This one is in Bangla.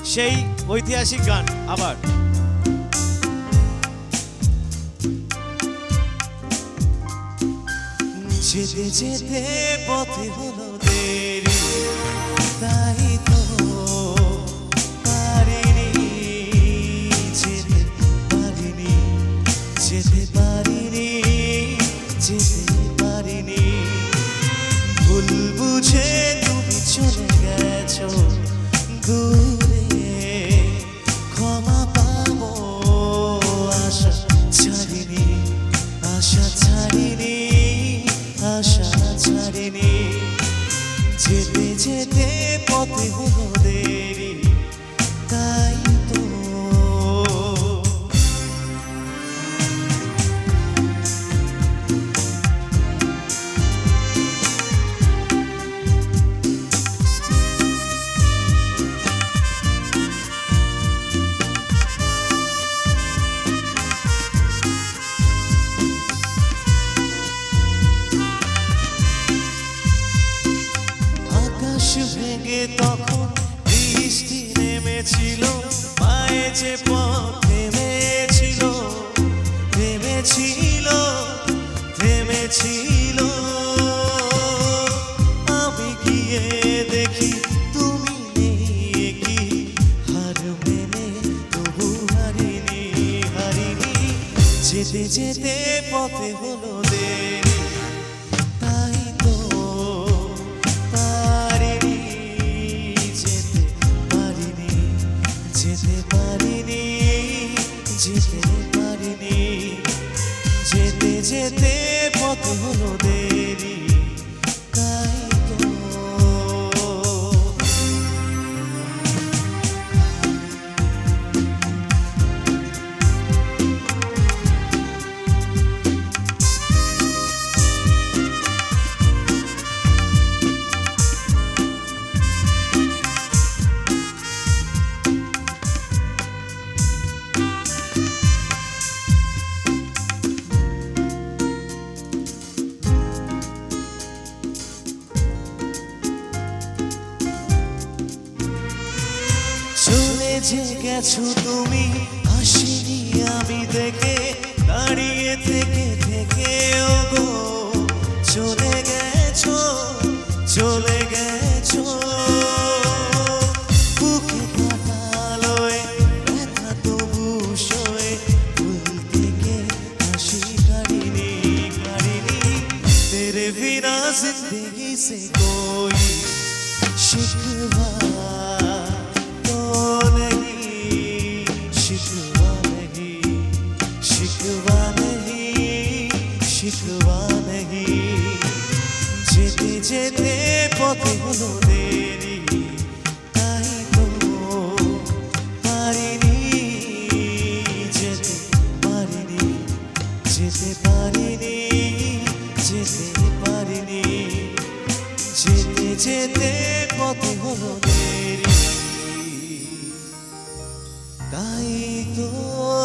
সেই ঐতিহাসিক গান আবার যেতে যেতে পথে হলো দেরি তাই তো পারিনি যেতে পারিনি যেতে পারিনি যেতে পারিনি ভুল বুঝে তুমি চলে গেছো দূরে ক্ষমা পাবো আশা ছাড়িনি আশা ছাড়িনি আশা ছাড়িনি যেতে যেতে পথে হলো দেরি তাই তো ভেঙে তখন বৃষ্টি নেমেছিল পায়ে যে পথ থেমেছিল থেমেছিল থেমেছিল আমি গিয়ে দেখি তুমি নেই কি হার মেনে তবু হারিনি হারিনি যেতে যেতে পথে হলো দেরি তাই তো যেতে পারিনি যেতে পারিনি যেতে যেতে পথ হলো দেরি তাই তো চলে যে গেছো তুমি আসিনি আমি দেখে দাঁড়িয়ে থেকে থেকে ওগো চলে গেছো চলে গেছো বুকে কাটালোয় ব্যথা তবু সয়ে ভুল থেকে হাসি কারিনি কারিনি তেরে বিনা জিন্দগি সে কোই শিকवा शिकवा नहीं जेते जेते पथे हलो देरी ताई तो पारिनी जेते पारिनी जेते पारिनी जेते पारिनी जेते जेते पथे हलो देरी ताई तो